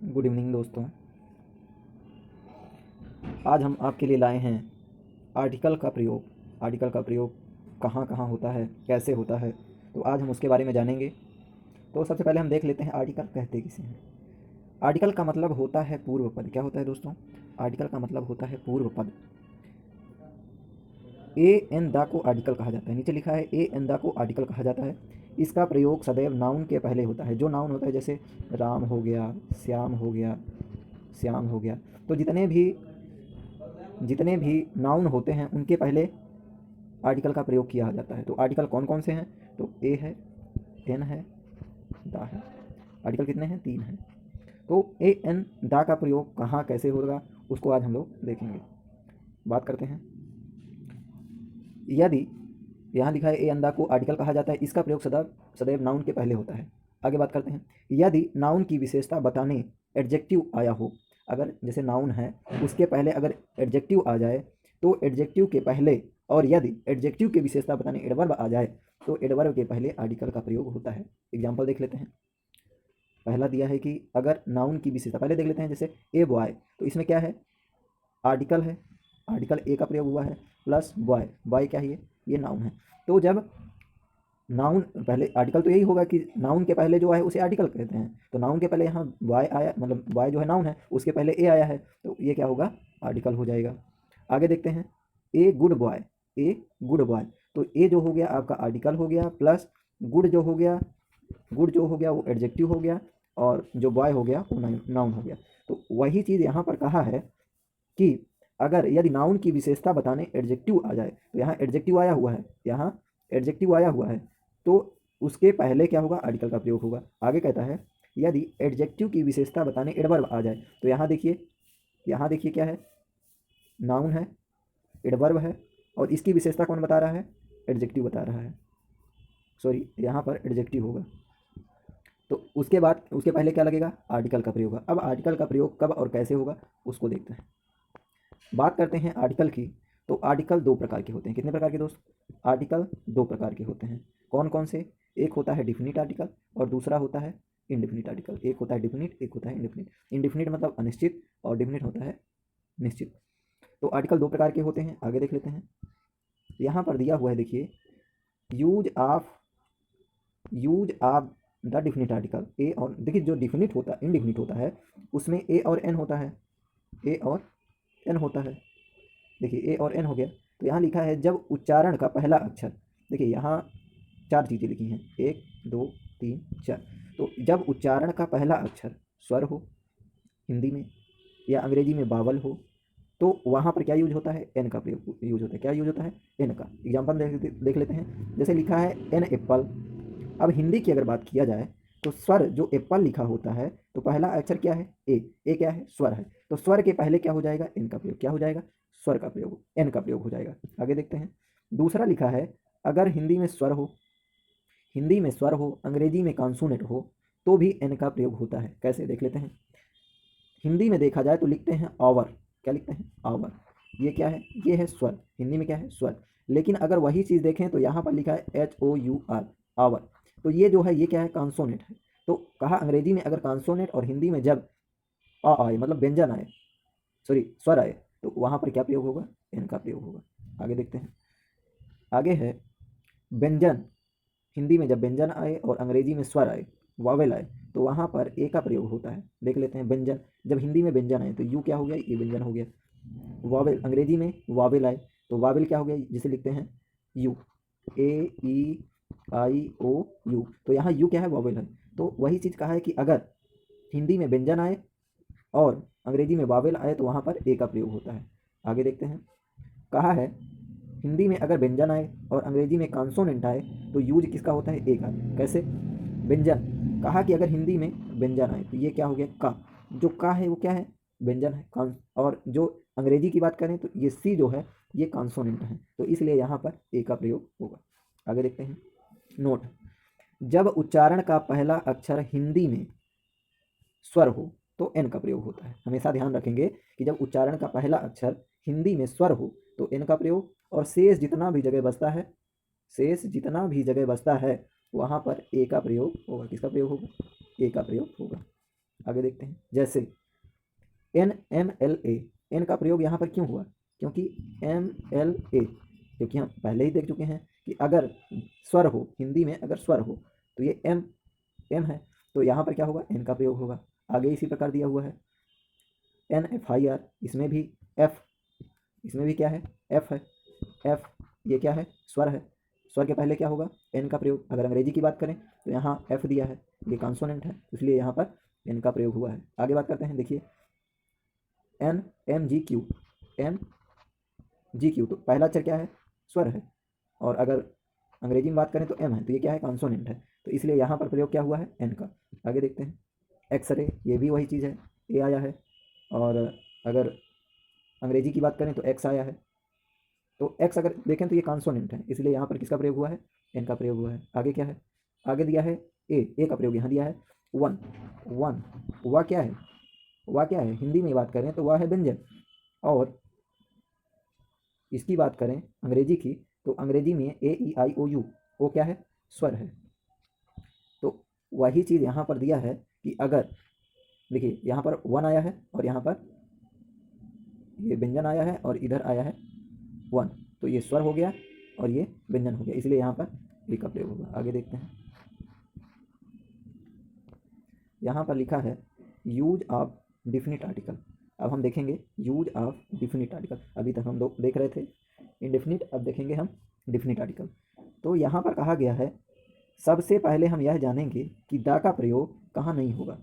Good evening दोस्तों। आज हम आपके लिए लाए हैं आर्टिकल का प्रयोग। आर्टिकल का प्रयोग कहाँ कहाँ होता है, कैसे होता है, तो आज हम उसके बारे में जानेंगे। तो सबसे पहले हम देख लेते हैं आर्टिकल कहते किसे हैं। आर्टिकल का मतलब होता है पूर्व पद। क्या होता है दोस्तों? आर्टिकल का मतलब होता है पूर्व पद। ए एन दा को आर्टिकल कहा जाता है। नीचे लिखा है ए एन दा को आर्टिकल कहा जाता है। इसका प्रयोग सदैव नाउन के पहले होता है। जो नाउन होता है, जैसे राम हो गया, श्याम हो गया, श्याम हो गया, तो जितने भी नाउन होते हैं उनके पहले आर्टिकल का प्रयोग किया जाता है। तो आर्टिकल कौन कौन से हैं? तो ए है, एन है, दा है। आर्टिकल कितने हैं? 3 हैं। तो ए एन दा का प्रयोग कहाँ कैसे होगा उसको आज हम लोग देखेंगे। बात करते हैं। यदि यहाँ लिखा है ए एन दा को आर्टिकल कहा जाता है, इसका प्रयोग सदैव सदैव नाउन के पहले होता है। आगे बात करते हैं। यदि नाउन की विशेषता बताने एडजेक्टिव आया हो, अगर जैसे नाउन है उसके पहले अगर एडजेक्टिव आ जाए तो एडजेक्टिव के पहले, और यदि एडजेक्टिव की विशेषता बताने एडवर्ब आ जाए तो एडवर्ब के पहले आर्टिकल का प्रयोग होता है। एग्जाम्पल देख लेते हैं। पहला दिया है कि अगर नाउन की विशेषता, पहले देख लेते हैं। जैसे ए बॉय, तो इसमें क्या है? आर्टिकल है। आर्टिकल ए का प्रयोग हुआ है प्लस बॉय। बॉय क्या है? ये नाउन है। तो जब नाउन पहले, आर्टिकल तो यही होगा कि नाउन के पहले जो है उसे आर्टिकल कहते हैं। तो नाउन के पहले यहाँ बॉय आया, मतलब बॉय जो है नाउन है, उसके पहले ए आया है, तो ये क्या होगा? आर्टिकल हो जाएगा। आगे देखते हैं। A good boy, a good boy, तो ए जो हो गया आपका आर्टिकल हो गया, प्लस गुड जो हो गया, गुड जो हो गया वो एडजेक्टिव हो गया, और जो बॉय हो गया वो नाउन हो गया। तो वही चीज़ यहाँ पर कहा है कि अगर यदि नाउन की विशेषता बताने एडजेक्टिव आ जाए, तो यहाँ एडजेक्टिव आया हुआ है, यहाँ एडजेक्टिव आया हुआ है, तो उसके पहले क्या होगा? आर्टिकल का प्रयोग होगा। आगे कहता है यदि एडजेक्टिव की विशेषता बताने एडवर्ब आ जाए, तो यहाँ देखिए, यहाँ देखिए क्या है? नाउन है, एडवर्ब है, और इसकी विशेषता कौन बता रहा है? एडजेक्टिव बता रहा है। सॉरी, यहाँ पर एडजेक्टिव होगा। तो उसके बाद उसके पहले क्या लगेगा? आर्टिकल का प्रयोग होगा। अब आर्टिकल का प्रयोग कब और कैसे होगा उसको देखते हैं। बात करते हैं आर्टिकल की। तो आर्टिकल दो प्रकार के होते हैं। कितने प्रकार के दोस्त? आर्टिकल दो प्रकार के होते हैं। कौन कौन से? एक होता है डिफिनिट आर्टिकल और दूसरा होता है इनडिफिनिट आर्टिकल। एक होता है डिफिनिट, एक होता है इनडिफिनिट। इनडिफिनिट मतलब अनिश्चित, और डिफिनिट होता है निश्चित। तो आर्टिकल दो प्रकार के होते हैं। आगे देख लेते हैं। यहाँ पर दिया हुआ है, देखिए, use of the definite article. A और, देखिए, जो डिफिनिट होता है, इनडिफिनिट होता है, उसमें ए और एन होता है। ए और एन होता है। देखिए ए और एन हो गया। तो यहाँ लिखा है जब उच्चारण का पहला अक्षर, देखिए यहाँ 4 चीज़ें लिखी हैं, 1 2 3 4। तो जब उच्चारण का पहला अक्षर स्वर हो हिंदी में, या अंग्रेजी में बावल हो, तो वहाँ पर क्या यूज होता है? एन का प्रयोग यूज होता है। क्या यूज होता है? एन का। एग्जाम्पल देख लेते हैं। जैसे लिखा है एन एप्पल। अब हिंदी की अगर बात किया जाए तो स्वर जो एप्पल लिखा होता है, तो पहला अक्षर क्या है? ए। ए क्या है? स्वर है। तो स्वर के पहले क्या हो जाएगा? एन का प्रयोग। क्या हो जाएगा? स्वर का प्रयोग, एन का प्रयोग हो जाएगा। आगे देखते हैं। दूसरा लिखा है अगर हिंदी में स्वर हो, हिंदी में स्वर हो, अंग्रेजी में कॉन्सोनेंट हो, तो भी एन का प्रयोग होता है। कैसे? देख लेते हैं। हिंदी में देखा जाए तो लिखते हैं आवर। क्या लिखते हैं? आवर। ये क्या है? ये है स्वर। हिंदी में क्या है? स्वर। लेकिन अगर वही चीज़ देखें तो यहाँ पर लिखा है HOUR, आवर। तो ये जो है ये क्या है? कॉन्सोनेंट है। तो कहा अंग्रेजी में अगर कॉन्सोनेंट और हिंदी में जब आ आए, मतलब व्यंजन आए, सॉरी स्वर आए, तो वहाँ पर क्या प्रयोग होगा? एन का प्रयोग होगा। आगे देखते हैं। आगे है व्यंजन। हिंदी में जब व्यंजन आए और अंग्रेजी में स्वर आए, वावेल आए, तो वहाँ पर ए का प्रयोग होता है। देख लेते हैं। व्यंजन, जब हिंदी में व्यंजन आए तो यू क्या हो गया? ये व्यंजन हो गया। वावेल, अंग्रेजी में वावेल आए तो वावेल क्या हो गया? जिसे लिखते हैं यू, AEIOU। तो यहाँ यू क्या है? वावेल है। तो वही चीज़ कहा है कि अगर हिंदी में व्यंजन आए और अंग्रेजी में वावेल आए तो वहाँ पर ए का प्रयोग होता है। आगे देखते हैं। कहा है हिंदी में अगर व्यंजन आए और अंग्रेजी में कॉन्सोनेंट आए तो यूज किसका होता है? ए का। कैसे? व्यंजन। कहा कि अगर हिंदी में व्यंजन आए तो ये क्या हो गया? का। जो का है वो क्या है? व्यंजन है। और जो अंग्रेजी की बात करें तो ये सी जो है ये कॉन्सोनेंट है, तो इसलिए यहाँ पर ए का प्रयोग होगा। आगे देखते हैं। नोट, जब उच्चारण का पहला अक्षर हिंदी में स्वर हो तो एन का प्रयोग होता है। हमेशा ध्यान रखेंगे कि जब उच्चारण का पहला अक्षर हिंदी में स्वर हो तो एन का प्रयोग, और शेष जितना भी जगह बचता है, शेष जितना भी जगह बचता है वहाँ पर ए का प्रयोग होगा। किसका प्रयोग होगा? ए का प्रयोग होगा। आगे देखते हैं, जैसे NMLA, एन का प्रयोग यहाँ पर क्यों हुआ? क्योंकि MLA, क्योंकि हम पहले ही देख चुके हैं कि अगर स्वर हो, हिंदी में अगर स्वर हो तो ये एम है, तो यहाँ पर क्या होगा? एन का प्रयोग होगा। आगे इसी प्रकार दिया हुआ है NFIR, इसमें भी एफ, इसमें भी क्या है? एफ है। एफ ये क्या है? स्वर है। स्वर के पहले क्या होगा? एन का प्रयोग। अगर अंग्रेजी की बात करें तो यहाँ एफ दिया है, ये कॉन्सोनेंट है, इसलिए यहाँ पर एन का प्रयोग हुआ है। आगे बात करते हैं, देखिए NMGQ, NGQ, तो पहला अक्षर क्या है? स्वर है, और अगर अंग्रेजी में बात करें तो एम है, तो ये क्या है? कॉन्सोनेंट है, तो इसलिए यहाँ पर प्रयोग क्या हुआ है? एन का। आगे देखते हैं, एक्सरे, ये भी वही चीज़ है, ए आया है, और अगर अंग्रेजी की बात करें तो एक्स आया है, तो एक्स अगर देखें तो ये कॉन्सोनेंट है, इसलिए यहाँ पर किसका प्रयोग हुआ है? एन का प्रयोग हुआ है। आगे क्या है? आगे दिया है ए का प्रयोग यहाँ दिया है वन। वन, वह क्या है? वह क्या है? हिंदी में बात करें तो वह है व्यंजन, और इसकी बात करें अंग्रेजी की तो अंग्रेजी में AEIOU, वो क्या है? स्वर है। तो वही चीज़ यहाँ पर दिया है कि अगर देखिए यहाँ पर वन आया है और यहाँ पर ये व्यंजन आया है और इधर आया है वन, तो ये स्वर हो गया और ये व्यंजन हो गया, इसलिए यहाँ पर ए का प्रयोग होगा। आगे देखते हैं, यहाँ पर लिखा है यूज ऑफ डिफिनिट आर्टिकल। अब हम देखेंगे यूज ऑफ डिफिनिट आर्टिकल। अभी तक हम देख रहे थे इनडेफिनिट, अब देखेंगे हम डिफिनिट आर्टिकल। तो यहाँ पर कहा गया है, सबसे पहले हम यह जानेंगे कि दा का प्रयोग कहाँ नहीं होगा।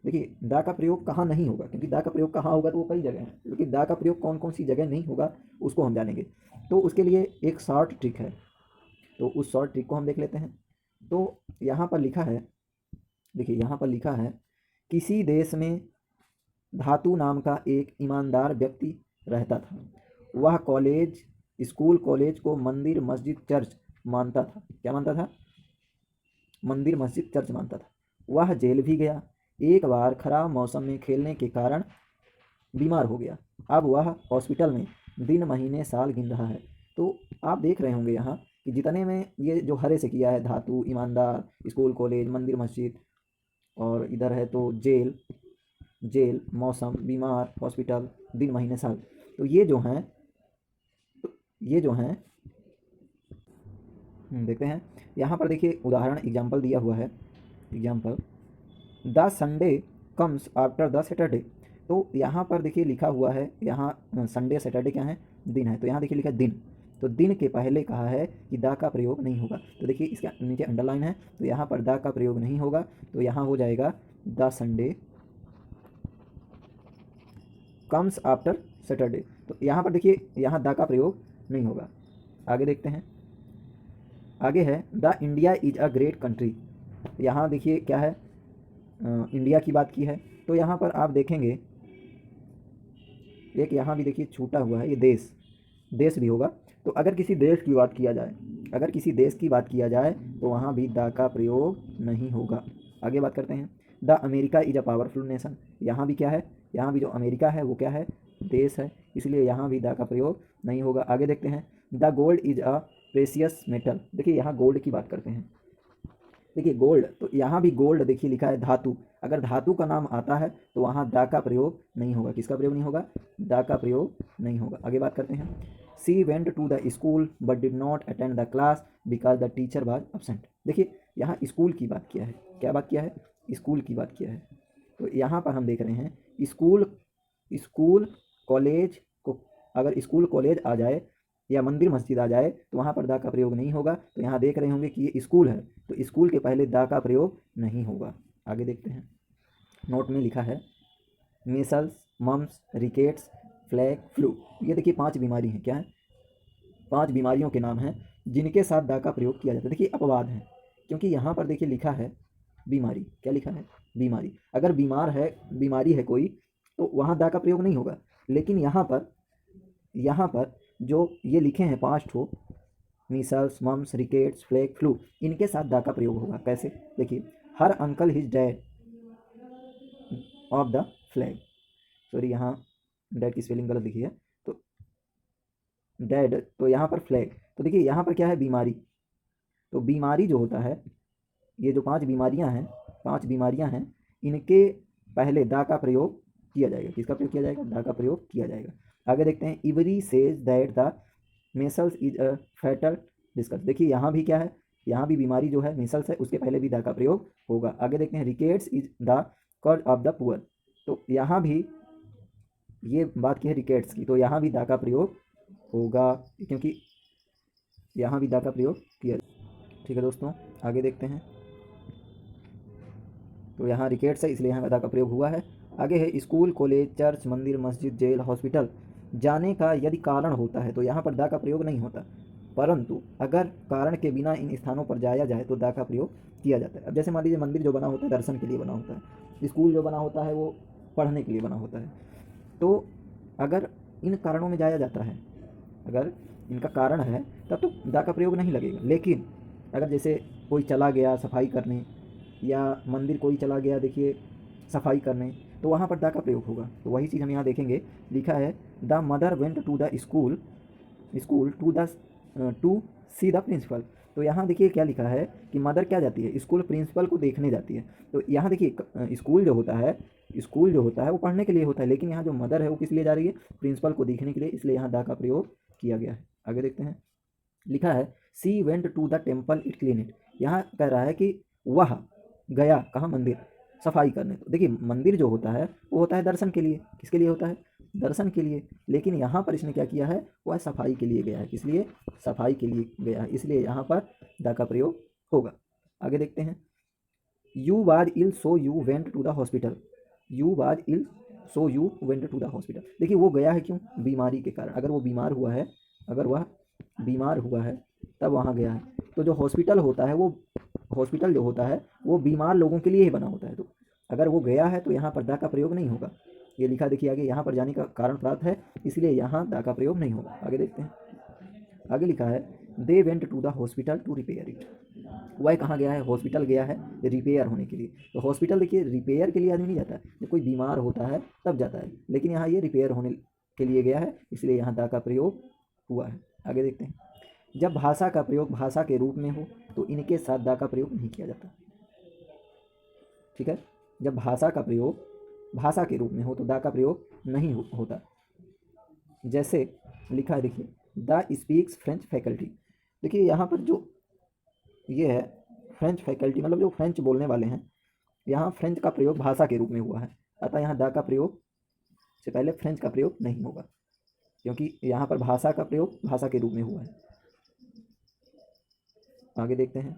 देखिए दा का प्रयोग कहाँ नहीं होगा, क्योंकि दा का प्रयोग कहाँ होगा तो वो कई जगह हैं, लेकिन दा का प्रयोग कौन कौन सी जगह नहीं होगा उसको हम जानेंगे। तो उसके लिए एक शॉर्ट ट्रिक है, तो उस शॉर्ट ट्रिक को हम देख लेते हैं। तो यहाँ पर लिखा है, देखिए यहाँ पर लिखा है, किसी देश में धातु नाम का एक ईमानदार व्यक्ति रहता था। वह कॉलेज, स्कूल कॉलेज को मंदिर मस्जिद चर्च मानता था। क्या मानता था? मंदिर मस्जिद चर्च मानता था। वह जेल भी गया, एक बार खराब मौसम में खेलने के कारण बीमार हो गया। अब वह हॉस्पिटल में दिन महीने साल गिन रहा है। तो आप देख रहे होंगे यहाँ कि जितने में ये जो हरे से किया है, धातु, ईमानदार, स्कूल कॉलेज, मंदिर मस्जिद, और इधर है तो जेल, जेल, मौसम, बीमार, हॉस्पिटल, दिन महीने साल, तो ये जो हैं, देखते हैं। यहाँ पर देखिए उदाहरण एग्जाम्पल दिया हुआ है, example the Sunday comes after the Saturday. तो यहाँ पर देखिए लिखा हुआ है, यहाँ संडे सैटरडे क्या है? दिन है, तो यहाँ देखिए लिखा है दिन, तो दिन के पहले कहा है कि दा का प्रयोग नहीं होगा। तो देखिए इसका नीचे अंडरलाइन है, तो यहाँ पर दा का प्रयोग नहीं होगा, तो यहाँ हो जाएगा the Sunday comes after Saturday. तो यहाँ पर देखिए यहाँ दा का प्रयोग नहीं होगा। आगे देखते हैं, आगे है the India is a great country. यहाँ देखिए क्या है? इंडिया की बात की है, तो यहाँ पर आप देखेंगे एक यहाँ भी देखिए छूटा हुआ है, ये देश, देश भी होगा। तो अगर किसी देश की बात किया जाए, अगर किसी देश की बात किया जाए तो वहाँ भी दा का प्रयोग नहीं होगा। आगे बात करते हैं, the America is a powerful nation. यहाँ भी क्या है? यहाँ भी जो अमेरिका है वो क्या है? देश है, इसलिए यहाँ भी दा का प्रयोग नहीं होगा। आगे देखते हैं, the gold is a precious metal. देखिए यहाँ गोल्ड की बात करते हैं, देखिए गोल्ड, तो यहाँ भी गोल्ड देखिए लिखा है धातु, अगर धातु का नाम आता है तो वहाँ दा का प्रयोग नहीं होगा। किसका प्रयोग नहीं होगा? दा का प्रयोग नहीं होगा। आगे बात करते हैं, she went to the school but did not attend the class because the teacher was absent. देखिए यहाँ स्कूल की बात किया है, क्या बात किया है? स्कूल की बात किया है। तो यहाँ पर हम देख रहे हैं स्कूल, स्कूल कॉलेज को, अगर स्कूल कॉलेज आ जाए या मंदिर मस्जिद आ जाए तो वहाँ पर दा का प्रयोग नहीं होगा। तो यहाँ देख रहे होंगे कि ये स्कूल है, तो स्कूल के पहले दा का प्रयोग नहीं होगा। आगे देखते हैं, नोट में लिखा है measles, mumps, rickets, flag, flu. ये देखिए 5 बीमारी हैं, क्या है? 5 बीमारियों के नाम हैं जिनके साथ दा का प्रयोग किया जाता है। देखिए अपवाद है, क्योंकि यहाँ पर देखिए लिखा है बीमारी, क्या लिखा है? बीमारी। अगर बीमार है, बीमारी है कोई, तो वहाँ दा का प्रयोग नहीं होगा। लेकिन यहाँ पर जो ये लिखे हैं 5 ठो, measles, mumps, rickets, flag, flu, इनके साथ दा का प्रयोग होगा। कैसे? देखिए, her uncle his dad of the flag, sorry यहाँ डैड की स्पेलिंग गलत लिखी है, तो डैड, तो यहाँ पर फ्लैग, तो देखिए यहाँ पर क्या है? बीमारी। तो बीमारी जो होता है, ये जो 5 बीमारियाँ हैं, 5 बीमारियाँ हैं, इनके पहले द का प्रयोग किया जाएगा। किसका प्रयोग किया जाएगा? द का प्रयोग किया जाएगा। आगे देखते हैं, every says that the measles is a fatal disease. देखिए यहाँ भी क्या है, यहाँ भी बीमारी जो है मेसल्स है, उसके पहले भी द का प्रयोग होगा। आगे देखते हैं, rickets is the cause of the poor. तो यहाँ भी ये बात की है रिकेट्स की, तो यहाँ भी द का प्रयोग होगा, क्योंकि यहाँ भी द का प्रयोग किया। ठीक है दोस्तों, आगे देखते हैं। तो यहाँ रिकेट्स है, इसलिए यहाँ द का प्रयोग हुआ है। आगे है, स्कूल, कॉलेज, चर्च, मंदिर, मस्जिद, जेल, हॉस्पिटल जाने का यदि कारण होता है तो यहाँ पर द का प्रयोग नहीं होता, परंतु अगर कारण के बिना इन स्थानों पर जाया जाए तो द का प्रयोग किया जाता है। अब जैसे मान लीजिए, मंदिर जो बना होता है दर्शन के लिए बना होता है, स्कूल जो बना होता है वो पढ़ने के लिए बना होता है, तो अगर इन कारणों में जाया जाता है, अगर इनका कारण है तब तो द का प्रयोग नहीं लगेगा। लेकिन अगर जैसे कोई चला गया सफाई करने, या मंदिर कोई चला गया देखिए सफाई करने, तो वहाँ पर द का प्रयोग होगा। तो वही चीज़ हम यहाँ देखेंगे, लिखा है the mother went to the school to see the principal. तो यहाँ देखिए क्या लिखा है कि मदर क्या जाती है? स्कूल प्रिंसिपल को देखने जाती है। तो यहाँ देखिए स्कूल जो होता है वो पढ़ने के लिए होता है, लेकिन यहाँ जो मदर है वो किस लिए जा रही है? प्रिंसिपल को देखने के लिए, इसलिए यहाँ द का प्रयोग किया गया है। आगे देखते हैं, लिखा है she went to the temple it clean it. यहाँ कह रहा है कि वह गया कहाँ? मंदिर, सफाई करने। तो देखिए मंदिर जो होता है वो होता है दर्शन के लिए। किसके लिए होता है? दर्शन के लिए। लेकिन यहाँ पर इसने क्या किया है? वह सफाई के लिए गया है। किस लिए? सफाई के लिए गया है, इसलिए यहाँ पर द का प्रयोग होगा। आगे देखते हैं, you was ill so you went to the hospital. You was ill so you went to the hospital. देखिए वो गया है क्यों? बीमारी के कारण। अगर वो बीमार हुआ है, अगर वह बीमार हुआ है तब वहाँ गया है। तो जो हॉस्पिटल होता है वो, हॉस्पिटल जो होता है वो बीमार लोगों के लिए ही बना होता है। तो अगर वो गया है तो यहाँ पर द का प्रयोग नहीं होगा। ये लिखा देखिए आगे, यहाँ पर जाने का कारण प्राप्त है, इसलिए यहाँ द का प्रयोग नहीं होगा। आगे देखते हैं, आगे लिखा है they went to the hospital to repair it. वह कहाँ गया है? हॉस्पिटल गया है रिपेयर होने के लिए। तो हॉस्पिटल देखिए रिपेयर के लिए आदमी नहीं जाता है, जब कोई बीमार होता है तब जाता है, लेकिन यहाँ ये रिपेयर होने के लिए गया है, इसलिए यहाँ द का प्रयोग हुआ है। आगे देखते हैं, जब भाषा का प्रयोग भाषा के रूप में हो तो इनके साथ द का प्रयोग नहीं किया जाता। ठीक है, जब भाषा का प्रयोग भाषा के रूप में हो तो द का प्रयोग नहीं होता। जैसे लिखा है देखिए, द स्पीक्स फ्रेंच फैकल्टी। देखिए यहाँ पर जो ये है फ्रेंच फैकल्टी, मतलब जो फ्रेंच बोलने वाले हैं, यहाँ फ्रेंच का प्रयोग भाषा के रूप में हुआ है, अतः यहाँ द का प्रयोग से पहले फ्रेंच का प्रयोग नहीं होगा, क्योंकि यहाँ पर भाषा का प्रयोग भाषा के रूप में हुआ है। आगे देखते हैं,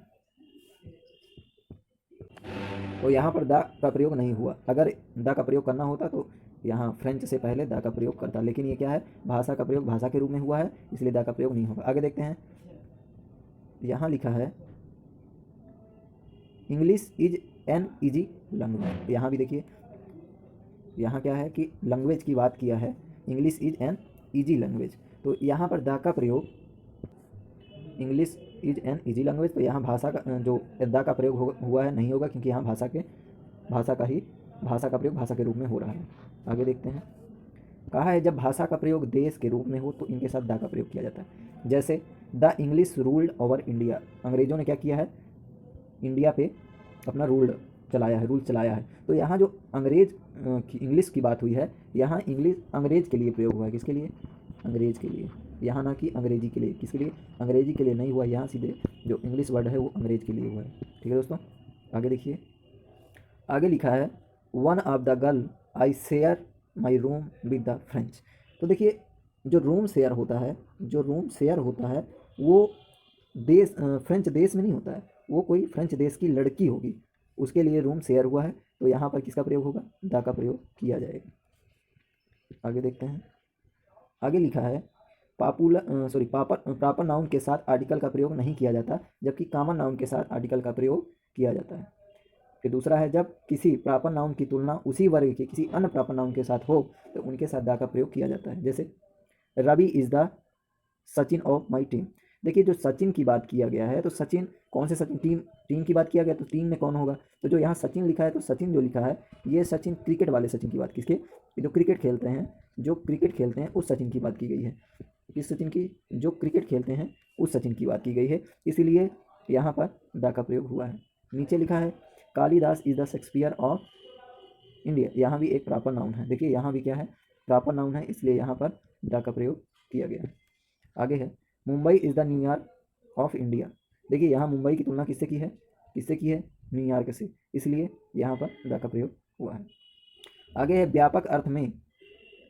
तो यहाँ पर द का प्रयोग नहीं हुआ। अगर द का प्रयोग करना होता तो यहाँ फ्रेंच से पहले द का प्रयोग करता, लेकिन ये क्या है? भाषा का प्रयोग भाषा के रूप में हुआ है, इसलिए द का प्रयोग नहीं होगा। आगे देखते हैं, यहाँ लिखा है English is an easy language. यहाँ भी देखिए, यहाँ क्या है कि लैंग्वेज की बात किया है, English is an easy language. तो यहाँ पर द का प्रयोग, English is an easy language, तो यहाँ भाषा का जो द का प्रयोग हुआ है नहीं होगा, क्योंकि यहाँ भाषा का प्रयोग भाषा के रूप में हो रहा है। आगे देखते हैं, कहा है जब भाषा का प्रयोग देश के रूप में हो तो इनके साथ द का प्रयोग किया जाता है। जैसे the English ruled over India. अंग्रेज़ों ने क्या किया है? इंडिया पे अपना रूल चलाया है। तो यहाँ जो अंग्रेज की इंग्लिश की बात हुई है, यहाँ इंग्लिश अंग्रेज के लिए प्रयोग हुआ है। किसके लिए? अंग्रेज के लिए, यहाँ ना कि अंग्रेजी के लिए। किसके लिए? अंग्रेजी के लिए नहीं हुआ, यहाँ सीधे जो इंग्लिश वर्ड है वो अंग्रेज के लिए हुआ है। ठीक है दोस्तों, आगे देखिए, आगे लिखा है one of the girl I share my room with the French. तो देखिए जो रूम शेयर होता है वो देश फ्रेंच देश में नहीं होता है, वो कोई फ्रेंच देश की लड़की होगी, उसके लिए रूम शेयर हुआ है। तो यहाँ पर किसका प्रयोग होगा? द का प्रयोग किया जाएगा। आगे देखते हैं, आगे लिखा है प्रॉपर नाउन के साथ आर्टिकल का प्रयोग नहीं किया जाता, जबकि कॉमन नाउन के साथ आर्टिकल का प्रयोग किया जाता है। फिर दूसरा है, जब किसी प्रॉपर नाउन की तुलना उसी वर्ग के किसी अन्य प्रॉपर नाउन के साथ हो तो उनके साथ द का प्रयोग किया जाता है। जैसे Ravi is the Sachin of my team. देखिए जो सचिन की बात किया गया है, तो सचिन कौन से सचिन? टीम की बात किया गया, तो टीम में कौन होगा? तो जो यहाँ सचिन लिखा है, तो सचिन जो लिखा है ये सचिन क्रिकेट वाले सचिन की बात, किसके? जो क्रिकेट खेलते हैं उस सचिन की बात की गई है। किस सचिन की? जो क्रिकेट खेलते हैं उस सचिन की बात की गई है, इसीलिए यहाँ पर द का प्रयोग हुआ है। नीचे लिखा है Kalidas is the Shakespeare of India, यहाँ भी एक प्रॉपर नाउन है। देखिए यहाँ भी क्या है, प्रॉपर नाउन है, इसलिए यहाँ पर द का प्रयोग किया गया है। आगे है Mumbai is the New York of India. देखिए यहाँ मुंबई की तुलना किससे की है, न्यूयॉर्क से, इसलिए यहाँ पर द का प्रयोग हुआ है। आगे है व्यापक अर्थ में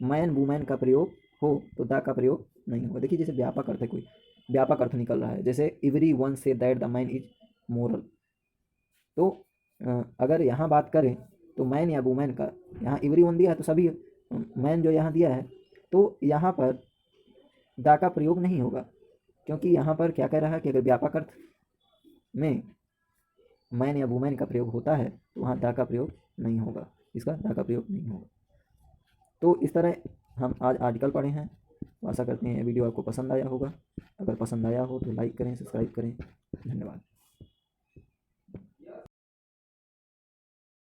मैन वुमेन का प्रयोग हो तो द का प्रयोग नहीं होगा। देखिए जैसे व्यापक अर्थ है, कोई व्यापक अर्थ निकल रहा है, जैसे every one say that the man is moral. तो अगर यहाँ बात करें तो मैन या वुमेन का, यहाँ एवरी वन दिया है तो सभी, मैन जो यहाँ दिया है तो यहाँ पर द का प्रयोग नहीं होगा, क्योंकि यहाँ पर क्या कह रहा है कि अगर व्यापक अर्थ में मैन या वुमेन का प्रयोग होता है तो वहाँ द का प्रयोग नहीं होगा, इसका द का प्रयोग नहीं होगा। तो इस तरह हम आज आर्टिकल पढ़े हैं। आशा करते हैं वीडियो आपको पसंद आया होगा। अगर पसंद आया हो तो लाइक करें, सब्सक्राइब करें। धन्यवाद।